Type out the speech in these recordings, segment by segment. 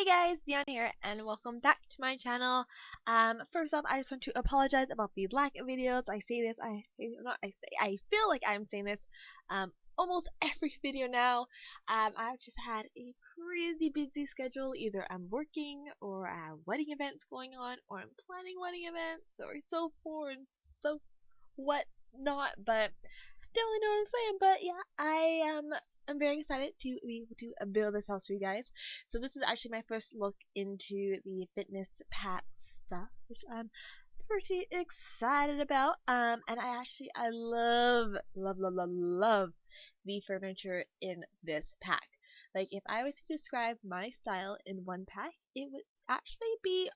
Guys, Dion here, and welcome back to my channel. First off, I just want to apologize about the lack of videos. I say this, I feel like I'm saying this, almost every video now. I've just had a crazy busy schedule. Either I'm working, or I have wedding events going on, or I'm planning wedding events, or so forth and so what not. But definitely know what I'm saying. But yeah, I'm very excited to be able to build this house for you guys. So this is actually my first look into the fitness pack stuff, which I'm pretty excited about. And I love the furniture in this pack. Like, if I was to describe my style in one pack, it would actually be,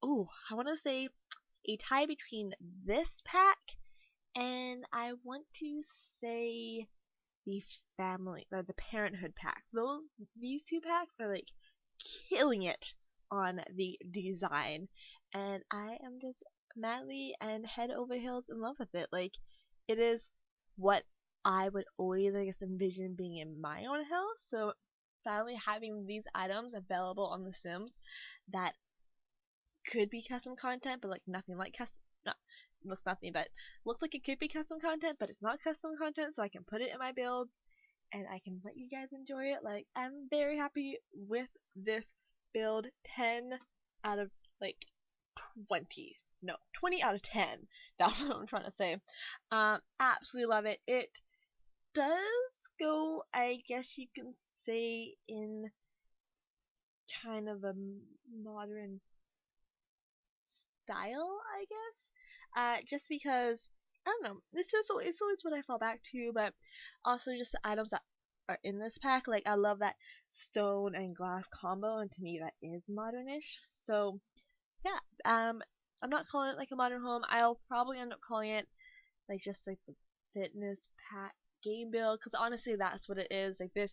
I want to say a tie between this pack and I want to say the family or the parenthood pack. These two packs are like killing it on the design, and I am just madly and head over heels in love with it. Like, it is what I would always, I guess, envision being in my own house. So finally having these items available on The Sims that could be custom content, but like nothing like custom. No, looks nothing, but looks like it could be custom content, but it's not custom content, so I can put it in my builds and I can let you guys enjoy it. Like, I'm very happy with this build. 10 out of like 20. No, 20 out of 10. That's what I'm trying to say. Absolutely love it. It does go, I guess you can say, in kind of a modern style, I guess. Just because I don't know, it's always what I fall back to, but also just the items that are in this pack. Like, I love that stone and glass combo, and to me that is modernish. So yeah, I'm not calling it like a modern home. I'll probably end up calling it like just like the fitness pack game build, because honestly that's what it is. Like, this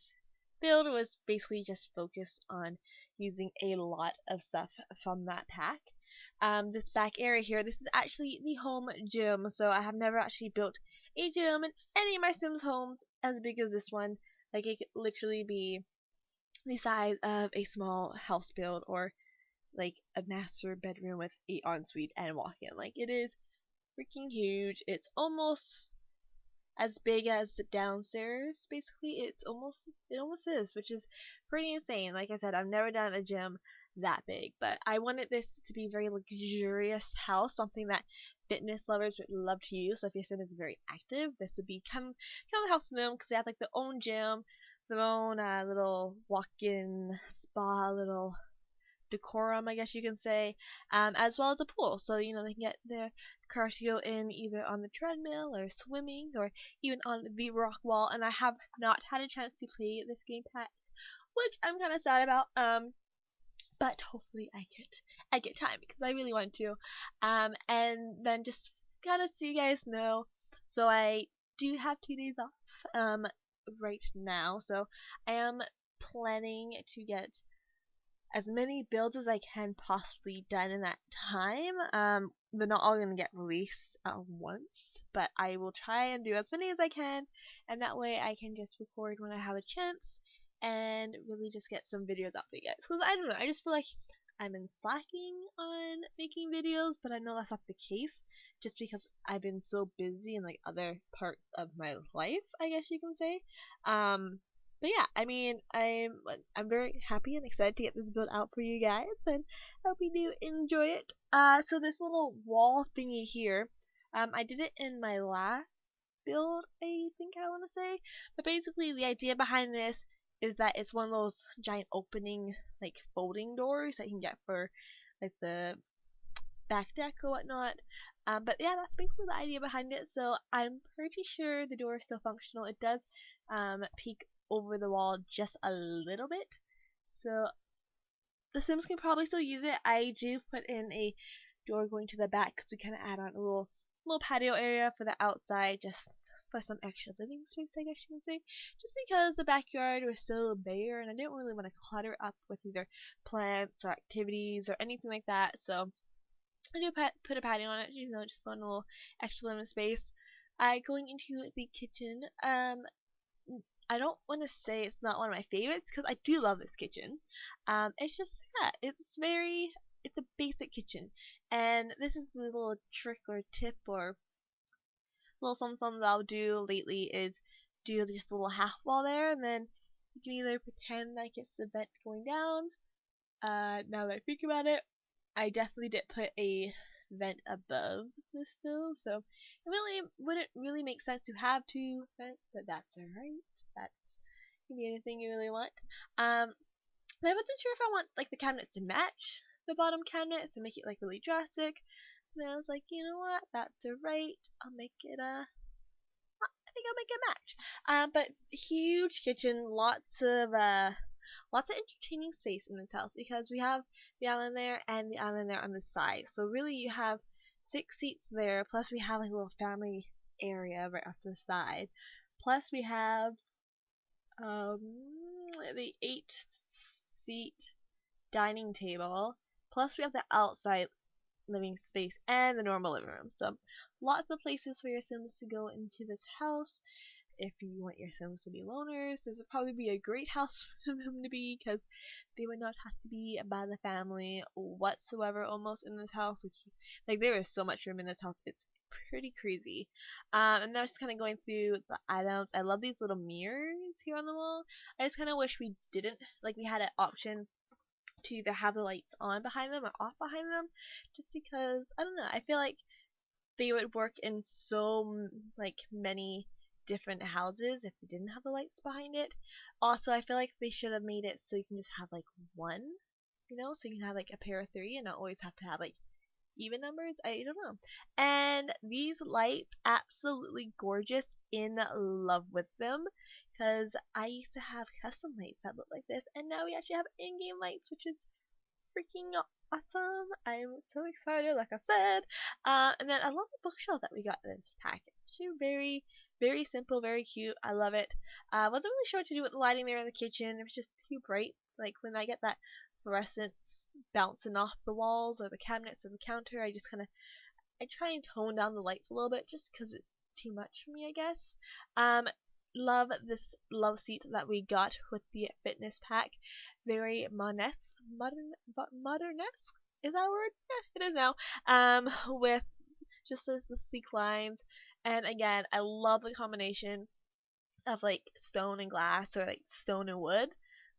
build was basically just focused on using a lot of stuff from that pack. This back area here, this is actually the home gym, so I have never actually built a gym in any of my Sims homes as big as this one. Like, it could literally be the size of a small house build, or like a master bedroom with 8 ensuite and walk-in. Like, it is freaking huge. It's almost as big as the downstairs. Basically, it almost is, which is pretty insane. Like I said, I've never done a gym that big, but I wanted this to be a very luxurious house, something that fitness lovers would love to use. So if your sim is very active, this would be kind of the house for them, because they have like their own gym, their own little walk-in spa, little decorum, I guess you can say, as well as a pool. So, they can get their cardio in either on the treadmill or swimming or even on the rock wall. And I have not had a chance to play this game pack, which I'm kind of sad about. But hopefully I get time, because I really want to. And then just kind of so you guys know, so I do have 2 days off right now, so I am planning to get as many builds as I can possibly done in that time. They're not all gonna get released at once, but I will try and do as many as I can, and that way I can just record when I have a chance and really just get some videos out for you guys. Because I don't know, I just feel like I've been slacking on making videos, but I know that's not the case, just because I've been so busy in like other parts of my life, I guess you can say. But yeah, I mean, I'm very happy and excited to get this build out for you guys, and hope you do enjoy it. So this little wall thingy here, I did it in my last build, I think I want to say. But basically, the idea behind this is that it's one of those giant opening, like, folding doors that you can get for like the back deck or whatnot. But yeah, that's basically the idea behind it. So I'm pretty sure the door is still functional. It does peek over the wall just a little bit, so the Sims can probably still use it. I do put in a door going to the back, because we kind of add on a little patio area for the outside, just for some extra living space, I guess you can say. Just because the backyard was still bare, and I didn't really want to clutter up with either plants or activities or anything like that. So I do put a patio on it, just one little extra living space. Going into the kitchen, I don't want to say it's not one of my favorites because I do love this kitchen. It's just, yeah, it's a basic kitchen. And this is the little trick or tip or little something that I'll do lately is do just a little half wall there, and then you can either pretend like it's the vent going down. Now that I think about it, I definitely did put a vent above the stove, so it really wouldn't really make sense to have two vents, but that's alright. That can be anything you really want. But I wasn't sure if I want like the cabinets to match the bottom cabinets and make it like really drastic. And I was like, you know what? That's alright. I'll make it I think I'll make it match. But huge kitchen, lots of entertaining space in this house because we have the island there and the island there on the side. So really you have 6 seats there, plus we have like a little family area right off to the side. Plus we have the 8-seat dining table. Plus we have the outside living space and the normal living room. So lots of places for your Sims to go into this house. If you want your Sims to be loners, this would probably be a great house for them to be because they would not have to be by the family whatsoever almost in this house. Like there is so much room in this house. It's pretty crazy. And now just kind of going through the items. I love these little mirrors here on the wall. I just kind of wish we didn't, like we had an option to either have the lights on behind them or off behind them, just because I don't know, I feel like they would work in so like many different houses if they didn't have the lights behind it. Also, I feel like they should have made it so you can just have like one, so you can have like a pair of 3 and not always have to have like even numbers. I don't know. And these lights, absolutely gorgeous, in love with them. Because I used to have custom lights that look like this, and now we actually have in-game lights, which is freaking awesome. I'm so excited, like I said. And then I love the bookshelf that we got in this pack. It's actually very, very simple, very cute. I love it. Wasn't really sure what to do with the lighting there in the kitchen. It was just too bright. Like when I get that fluorescence bouncing off the walls or the cabinets or the counter, I try and tone down the lights a little bit just because it's too much for me, I guess. Love this love seat that we got with the fitness pack. Very modernesque. Is that a word? Yeah, it is now. With just the sleek lines. And again, I love the combination of like stone and glass or like stone and wood.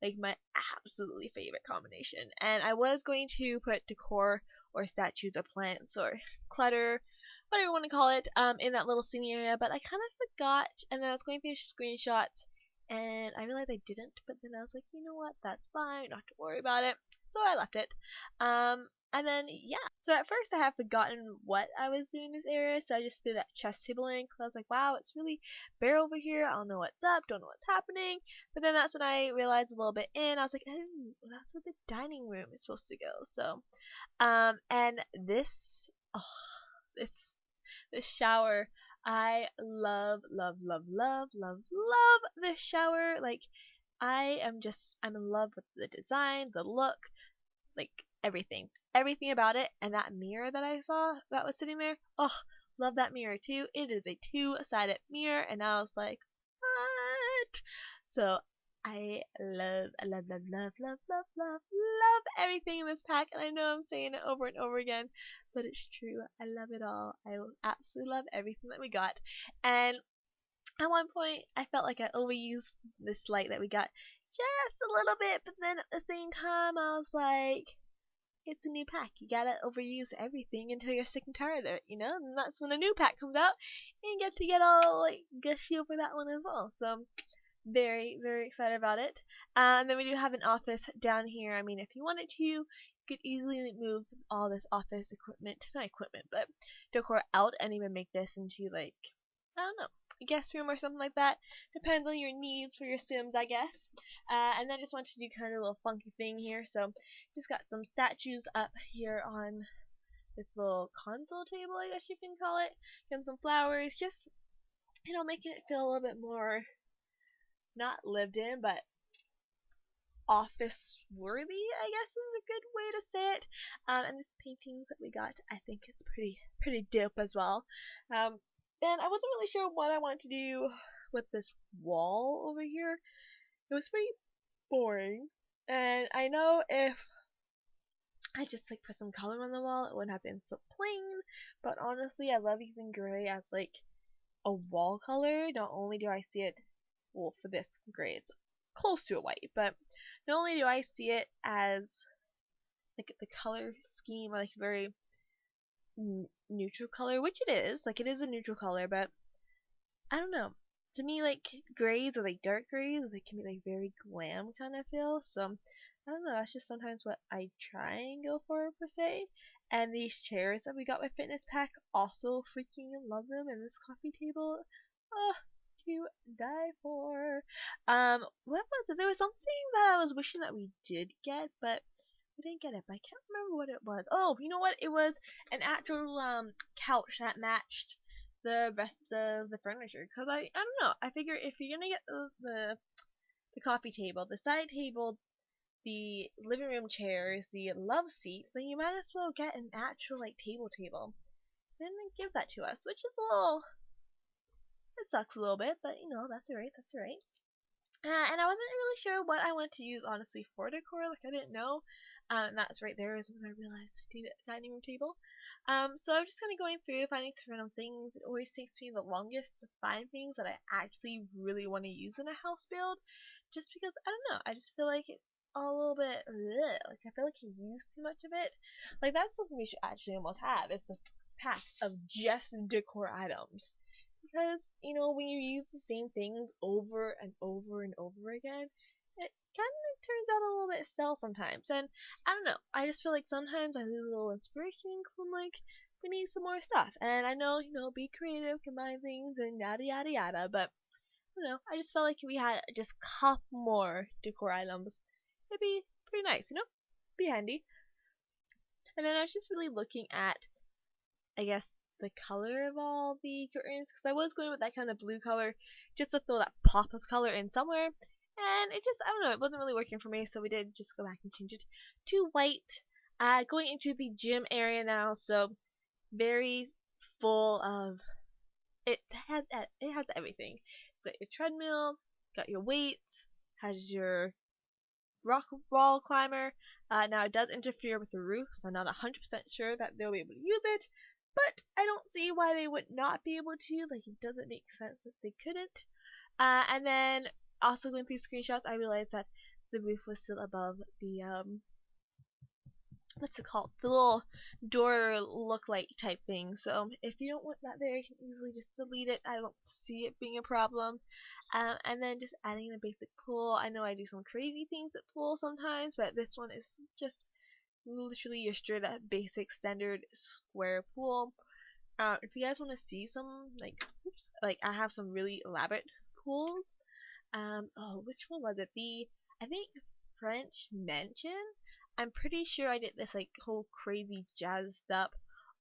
Like my absolutely favorite combination. And I was going to put decor or statues or plants or clutter, whatever you want to call it, in that little sitting area, but I kind of forgot, and then I was going through screenshots, and I realized I didn't, but then I was like, you know what, that's fine, not to worry about it, so I left it. And then, yeah, so at first I had forgotten what I was doing in this area, so I just threw that chest table in, because I was like, wow, it's really bare over here, I don't know what's up, don't know what's happening, but then that's when I realized a little bit in, I was like, oh, that's where the dining room is supposed to go, so, and this, oh, this shower, I love, love, love, love, love, love this shower. Like, I'm in love with the design, the look, like everything. Everything about it. And that mirror that I saw that was sitting there, oh, love that mirror too. It is a 2-sided mirror, and I was like, what? So, I love, love, love, love, love, love, love, love everything in this pack, and I know I'm saying it over and over again, but it's true. I love it all. I absolutely love everything that we got. And at one point, I felt like I overused this light that we got just a little bit, but then at the same time, I was like, it's a new pack. You gotta overuse everything until you're sick and tired of it, And that's when a new pack comes out, and you get to get all like gushy over that one as well. So very, very excited about it. And then we do have an office down here. I mean, if you wanted to, you could easily move all this office equipment, not equipment, but decor out and even make this into like, I don't know, a guest room or something like that. Depends on your needs for your Sims, I guess. And then I just wanted to do kind of a little funky thing here. So just got some statues up here on this little console table, I guess you can call it. And some flowers, just, making it feel a little bit more not lived in, but office worthy, I guess is a good way to say it. And these paintings that we got, I think is pretty dope as well. And I wasn't really sure what I want to do with this wall over here. it was pretty boring. And I know if I just like put some color on the wall, it wouldn't have been so plain. But honestly, I love using gray as like a wall color. Not only do I see it, well, for this gray, it's close to a white, but not only do I see it as like the color scheme, like very neutral color, which it is, like it is a neutral color, but I don't know. To me, like grays or like dark grays, like can be like very glam kind of feel. So I don't know. That's just sometimes what I try and go for per se. And these chairs that we got with Fitness Pack, also freaking love them. And this coffee table, oh, to die for. What was it? There was something that I was wishing that we did get, but we didn't get it. But I can't remember what it was. Oh, you know what? It was an actual couch that matched the rest of the furniture, because I don't know, I figure if you're gonna get the coffee table, the side table, the living room chairs, the love seat, then you might as well get an actual like table. Then they give that to us, which is a little, it sucks a little bit, but you know, that's alright, that's alright. And I wasn't really sure what I wanted to use honestly for decor, like I didn't know. And that's right there is when I realized I need a dining room table. So I'm just kind of going through finding some random things. It always takes me the longest to find things that I actually really want to use in a house build, just because I don't know. I just feel like it's a little bit ugh, like I feel like I use too much of it. Like that's something we should actually almost have. It's a pack of just decor items. Because, you know, when you use the same things over and over and over again, it kind of turns out a little bit stale sometimes. And I don't know, I just feel like sometimes I lose a little inspiration because I'm like, we need some more stuff. And I know, you know, be creative, combine things, and yada yada yada, but, you know, I just felt like if we had just a couple more decor items, it'd be pretty nice, you know? Be handy. And then I was just really looking at, I guess, the color of all the curtains, because I was going with that kind of blue color just to throw that pop of color in somewhere, and it just, I don't know, it wasn't really working for me, so we did just go back and change it to white. Going into the gym area now, so very full of, it has everything. It's got your treadmills, got your weights, has your rock wall climber. Now it does interfere with the roof, so I'm not 100% sure that they'll be able to use it, but I don't see why they would not be able to. Like, it doesn't make sense if they couldn't. And then also going through screenshots, I realized that the roof was still above the what's it called? The little door look like type thing. So if you don't want that there, you can easily just delete it. I don't see it being a problem. And then just adding a basic pool. I know I do some crazy things at pool sometimes, but this one is just literally your straight up basic standard square pool. If you guys want to see some like I have some really elaborate pools. Oh, which one was it? I think French Mansion. I'm pretty sure I did this like whole crazy jazzed up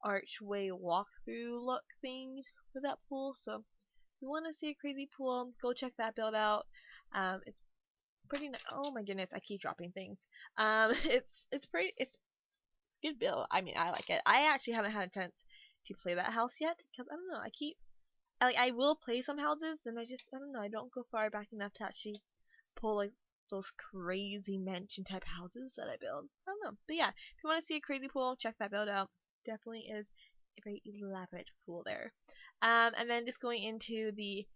archway walkthrough look thing with that pool. So if you want to see a crazy pool, go check that build out. It's pretty. Oh my goodness, I keep dropping things. It's pretty. It's a good build. I mean, I like it. I actually haven't had a chance to play that house yet because I don't know. I will play some houses, and I don't know. I don't go far back enough to actually pull like those crazy mansion type houses that I build. I don't know. But yeah, if you want to see a crazy pool, check that build out. Definitely is a very elaborate pool there. And then just going into the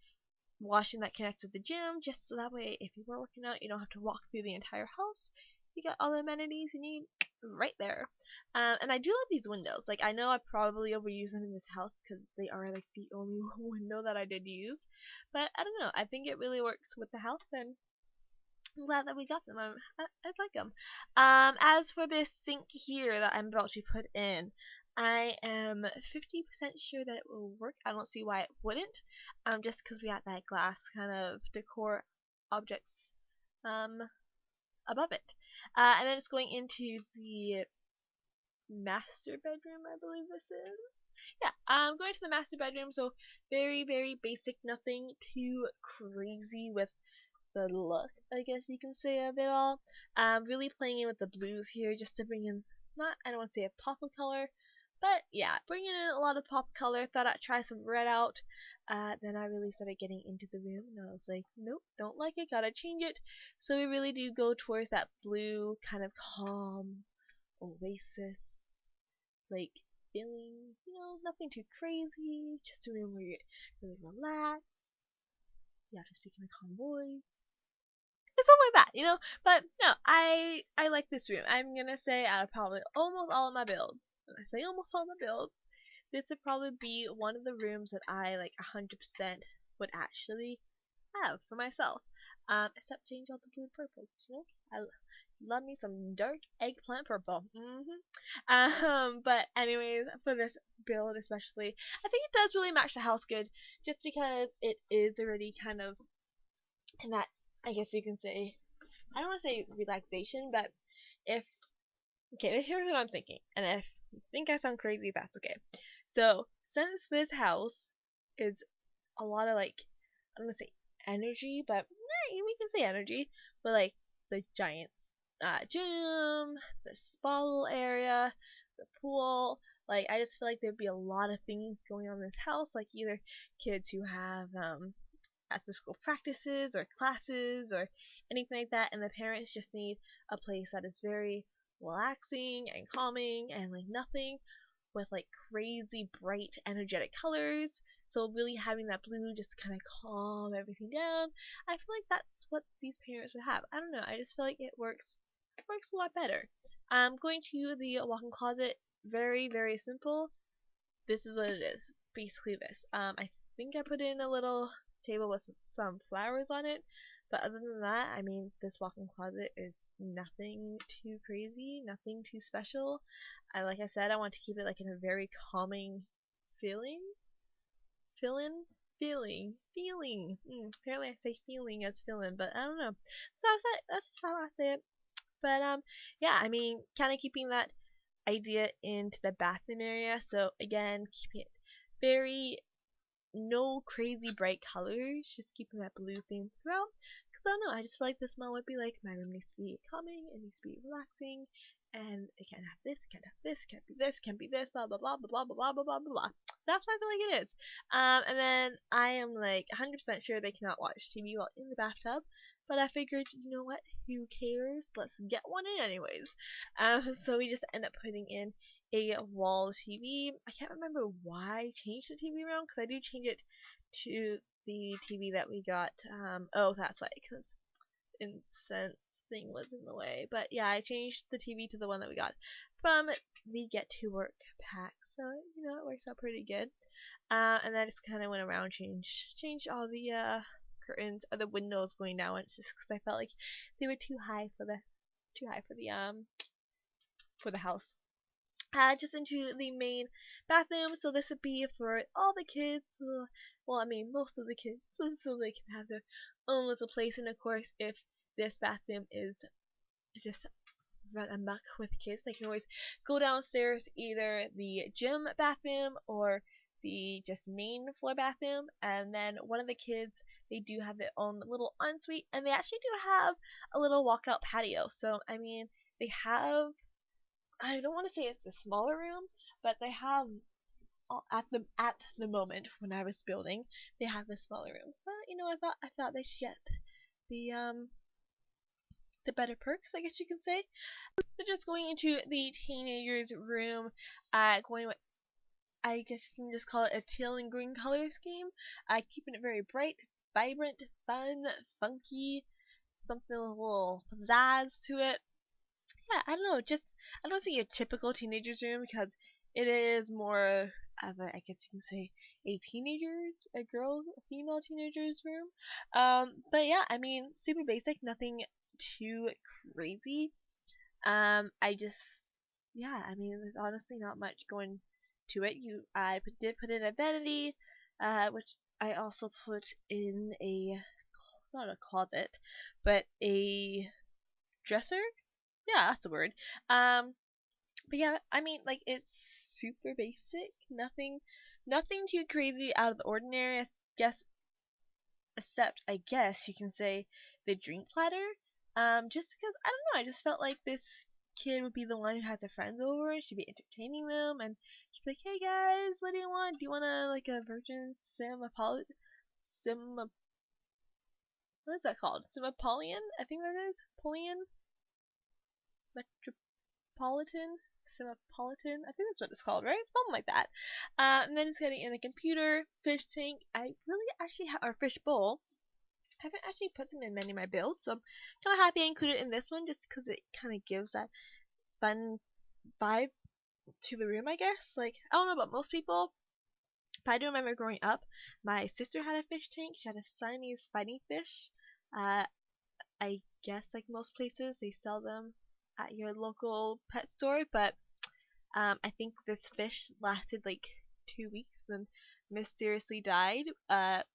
washing that connects with the gym, just so that way if you were working out, you don't have to walk through the entire house. You got all the amenities you need right there. And I do love these windows. Like, I know I probably overuse them in this house because they are like the only window that I did use. But I don't know. I think it really works with the house, and I'm glad that we got them. I like them. As for this sink here that I'm about to put in, I am 50% sure that it will work. I don't see why it wouldn't. Just because we got that glass kind of decor objects above it. And then it's going into the master bedroom, I believe this is. Yeah, I'm going to the master bedroom, so very, very basic, nothing too crazy with the look, I guess you can say, of it all. Really playing in with the blues here just to bring in, not, I don't want to say a pop of color, But yeah, bringing in a lot of pop color. Thought I'd try some red out. Then I really started getting into the room, and I was like, nope, don't like it, gotta change it. So we really do go towards that blue, kind of calm oasis, like feeling, nothing too crazy, just a room where you really relax. You have to speak in a calm voice. Something like that. But no, I like this room. I'm gonna say out of probably almost all of my builds, and I say almost all of my builds, this would probably be one of the rooms that I like 100% would actually have for myself. Except change all the blue and purple. I love me some dark eggplant purple. But anyways, for this build especially, I think it does really match the house good, just because it is already kind of in that, I guess you can say, I don't want to say relaxation, but here's what I'm thinking, and if you think I sound crazy, that's okay. So, since this house is a lot of, like, I don't want to say energy, but we can say energy, but like the giant gym, the spa little area, the pool, like I just feel like there'd be a lot of things going on in this house, like either kids who have after school practices or classes or anything like that, and the parents just need a place that is very relaxing and calming and like nothing with like crazy bright energetic colors. So really having that blue just kind of calm everything down. I feel like that's what these parents would have. I don't know. I just feel like it works a lot better. Going to the walk-in closet, very very simple. This is what it is. Basically this. I think I put in a little table with some flowers on it. But other than that, I mean, this walk-in closet is nothing too crazy, nothing too special. Like I said, I want to keep it like in a very calming feeling. Apparently I say feeling as feeling, but I don't know. So that's just how I say it. But yeah, I mean, kind of keeping that idea into the bathroom area. So again, keeping it very no crazy bright colors, just keeping that blue theme throughout. Because I don't know, I just feel like this smell would be like, my room needs to be calming, it needs to be relaxing, and it can't have this, it can't have this, it can't be this, it can't be this, blah blah blah blah blah blah blah blah blah blah. That's what I feel like it is. And then I am like 100% sure they cannot watch TV while in the bathtub. But I figured, you know what? Who cares? Let's get one in anyways. So we just end up putting in a wall TV. I can't remember why I changed the TV around, because I do change it to the TV that we got. Oh, that's why, because incense thing was in the way. But yeah, I changed the TV to the one that we got from the Get to Work pack. So, it works out pretty good. And I just kind of went around, changed all the curtains or the windows going down, just because I felt like they were too high for the for the house. Just into the main bathroom, so this would be for all the kids, well, I mean most of the kids, so they can have their own little place. And of course, if this bathroom is just run amok with kids, they can always go downstairs, either the gym bathroom or the just main floor bathroom. And then one of the kids, they do have their own little ensuite, and they actually do have a little walkout patio. So I mean, they have, I don't want to say it's a smaller room, but they have at the moment when I was building, they have a smaller room. So I thought they should get the better perks, I guess you can say. So just going into the teenagers' room, going with, I guess you can just call it a teal and green color scheme. Keeping it very bright, vibrant, fun, funky, something with a little pizzazz to it. Yeah, I don't know, I don't see a typical teenager's room, because it is more of a, I guess you can say, a female teenager's room. But yeah, I mean, super basic, nothing too crazy. Yeah, I mean, there's honestly not much going to it. I did put in a vanity, which I also put in not a closet, but a dresser. Yeah, that's a word. But yeah, I mean, like, it's super basic. Nothing too crazy out of the ordinary, except I guess you can say the drink platter. Just because, I don't know, I just felt like this kid would be the one who has her friends over and she'd be entertaining them, and she'd be like, hey guys, what do you want? Do you want like a virgin what is that called? Simopolian? I think that is Polian Metropolitan Simopolitan. I think that's what it's called, right? Something like that. And then it's getting in a computer, fish tank. I really actually have our fish bowl. I haven't actually put them in many of my builds, so I'm kind of happy I included it in this one just because it kind of gives that fun vibe to the room, I guess. Like, I don't know about most people, but I do remember growing up, my sister had a fish tank. She had a Siamese fighting fish. Uh, I guess like most places, they sell them at your local pet store, but I think this fish lasted like 2 weeks and mysteriously died.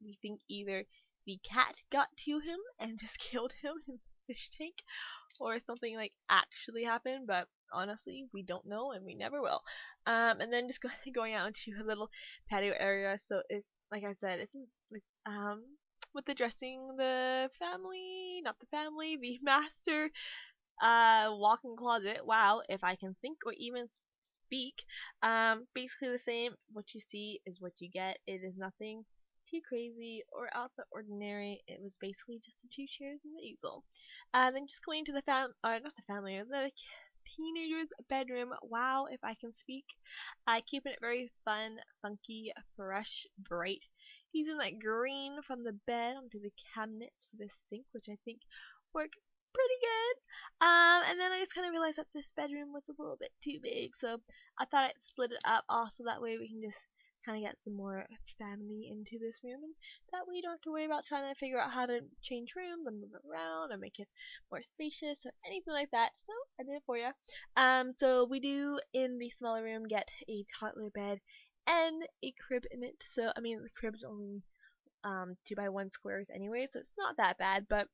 We think either the cat got to him and just killed him in the fish tank, or something like actually happened, but honestly, we don't know and we never will. And then just going out into a little patio area. So it's like I said, it's with the dressing, the master walk-in closet. Wow, if I can think or even speak. Basically the same. What you see is what you get. It is nothing too crazy or out the ordinary. It was basically just the 2 chairs and the easel. Then just going to the the teenager's bedroom. Wow, if I can speak. Keeping it very fun, funky, fresh, bright. Using that green from the bed onto the cabinets for the sink, which I think work pretty good. And then I just kind of realized that this bedroom was a little bit too big, so I thought I'd split it up also that way we can just kind of get some more family into this room, and that way you don't have to worry about trying to figure out how to change rooms and move it around or make it more spacious or anything like that. So I did it for you. So we do in the smaller room get a toddler bed and a crib in it. So I mean the crib's only 2x1 squares anyway, so it's not that bad. But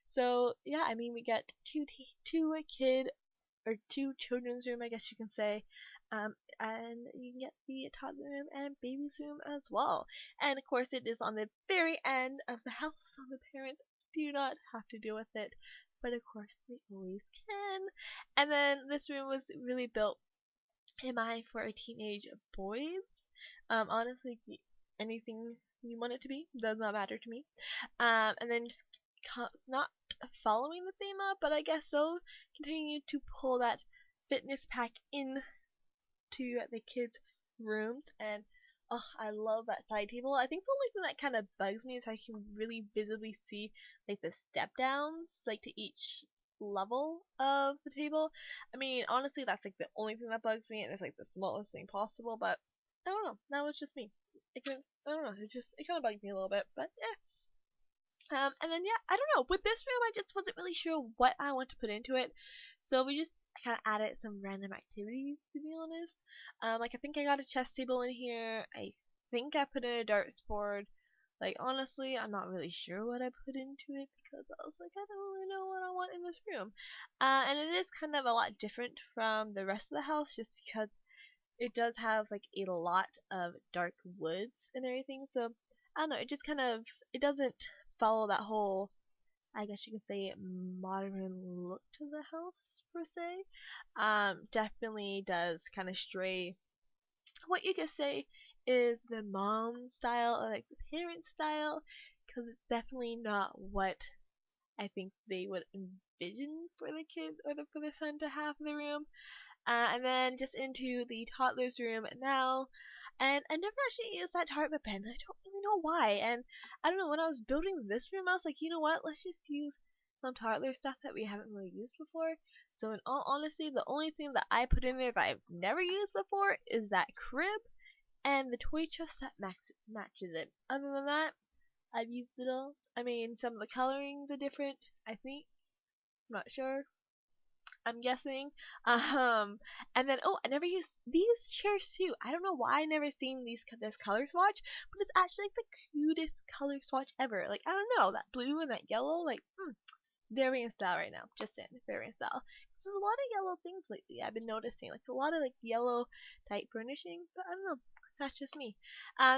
so yeah, I mean we get two children's room, I guess you can say, and you can get the toddler room and baby's room as well. And of course, it is on the very end of the house, so the parents do not have to deal with it, but of course they always can. And then this room was really built in mind for a teenage boys. Honestly, anything you want it to be does not matter to me. And then just not following the theme up, but I guess so. Continue to pull that fitness pack in to the kids' rooms, and oh, I love that side table. I think the only thing that kind of bugs me is how you can really visibly see like the step downs, like to each level of the table. I mean, honestly, that's like the only thing that bugs me, and it's like the smallest thing possible. But I don't know. That was just me. I don't know. It kind of bugged me a little bit, but yeah. And then yeah, I don't know. With this room, I just wasn't really sure what I want to put into it, so we just kind of added some random activities, to be honest. Like I think I got a chess table in here. I think I put in a darts board. Like honestly, I'm not really sure what I put into it because I was like, I don't really know what I want in this room. And it is kind of a lot different from the rest of the house, just because it does have like a lot of dark woods and everything. So I don't know. It just kind of it doesn't follow that whole, I guess you could say, modern look to the house per se. Definitely does kind of stray. What you could say is the mom style or like the parent style, because it's definitely not what I think they would envision for the kids or for the son to have in the room. And then just into the toddler's room now. And I never actually used that toddler pen. I don't really know why. And I don't know, when I was building this room, I was like, you know what? Let's just use some toddler stuff that we haven't really used before. So in all honesty, the only thing that I put in there that I've never used before is that crib and the toy chest that matches it. Other than that, I've used it all. I mean, some of the colorings are different, I think. I'm not sure. I'm guessing. And then I never used these chairs too. I don't know why I never seen this color swatch, but it's actually like the cutest color swatch ever. Like I don't know, that blue and that yellow, like very in style right now. Just saying, very in style. There's a lot of yellow things lately. I've been noticing like a lot of like yellow type furnishing, but I don't know. That's just me.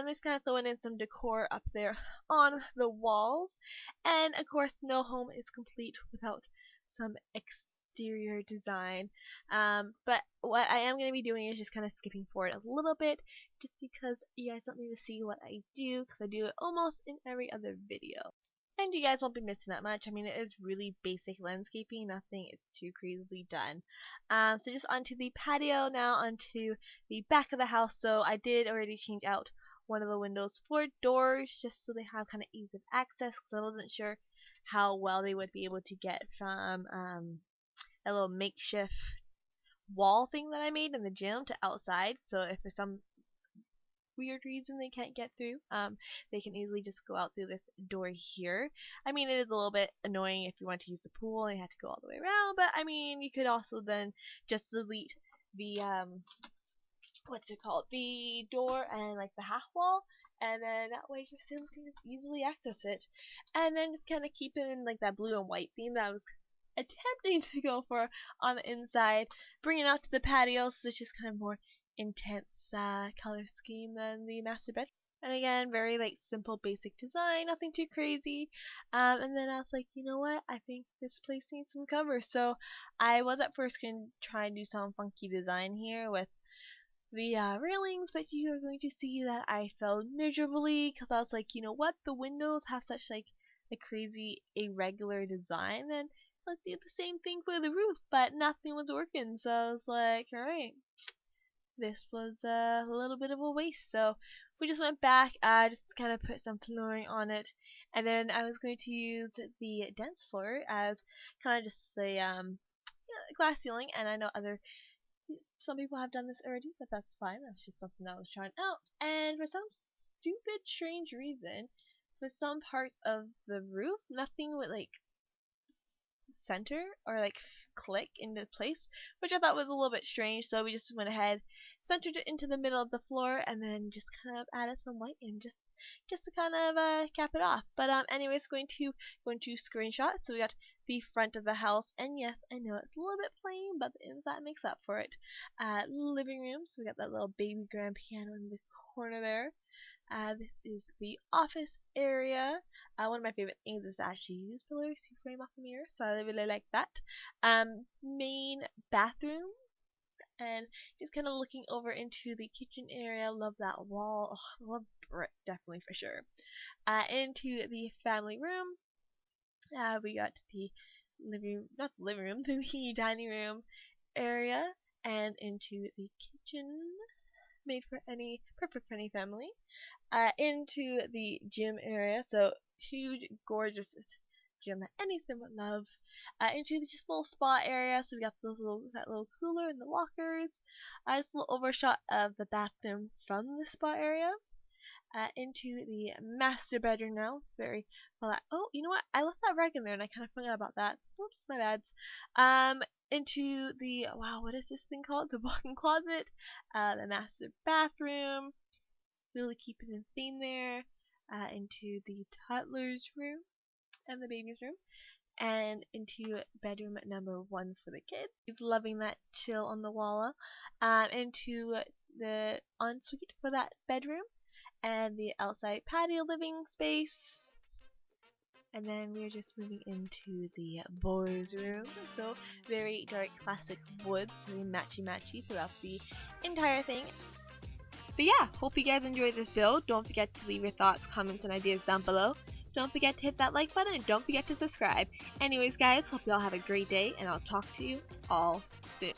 Just kind of throwing in some decor up there on the walls, and of course, no home is complete without some exterior design. But what I am going to be doing is just kind of skipping forward a little bit, just because you guys don't need to see what I do, because I do it almost in every other video. And you guys won't be missing that much. I mean, it is really basic landscaping. Nothing is too crazily done. So just onto the patio now, onto the back of the house. So I did already change out one of the windows for doors, just so they have kind of ease of access, because I wasn't sure how well they would be able to get from a little makeshift wall thing that I made in the gym to outside. So if for some weird reason they can't get through, they can easily just go out through this door here. I mean, it is a little bit annoying if you want to use the pool and you have to go all the way around, but I mean, you could also then just delete the what's it called, the door and like the half wall, and then that way your Sims can just easily access it. And then kind of keep it in like that blue and white theme that I was attempting to go for on the inside, bring it out to the patio, so it's just kind of more intense color scheme than the master bedroom. And again, very like simple basic design, nothing too crazy. And then I was like, you know what, I think this place needs some cover. So I was at first going to try and do some funky design here with the railings, but you are going to see that I failed miserably, because I was like, you know what, the windows have such like a crazy irregular design, then let's do the same thing for the roof, but nothing was working. So I was like, alright, this was a little bit of a waste. So we just went back, just kind of put some flooring on it, and then I was going to use the dance floor as kind of just a glass ceiling. And I know some people have done this already, but that's fine. That's just something that I was trying out. And for some stupid, strange reason, for some parts of the roof, nothing would like center or like click into place, which I thought was a little bit strange. So we just went ahead, centered it into the middle of the floor, and then just kind of added some white in just to kind of cap it off. But anyways, going to screenshot. So we got the front of the house, and yes, I know it's a little bit plain, but the inside makes up for it. Living room. So we got that little baby grand piano in the corner there. This is the office area. One of my favorite things is to actually use pillars to frame off a mirror, so I really like that. Main bathroom, and just kind of looking over into the kitchen area. Love that wall. Oh, love brick, definitely for sure. Into the family room. We got the not the living room, the dining room area, and into the kitchen, made for perfect for any family. Into the gym area, so huge, gorgeous gym that any sim would love. Into the just little spa area, so we got that little cooler and the lockers. Just a little overshot of the bathroom from the spa area. Into the master bedroom now, very well. Oh, you know what? I left that rug in there, and I kind of forgot about that. Oops, my bad. Into the what is this thing called? The walk-in closet. The master bathroom. Really keeping the theme there. Into the toddler's room and the baby's room, and into bedroom number 1 for the kids. He's loving that chill on the wall. Into the ensuite for that bedroom, and the outside patio living space. And then we're just moving into the boys' room. So very dark classic woods, very matchy throughout the entire thing. But yeah, hope you guys enjoyed this build. Don't forget to leave your thoughts, comments, and ideas down below. Don't forget to hit that like button, and don't forget to subscribe. Anyways guys, hope you all have a great day, and I'll talk to you all soon.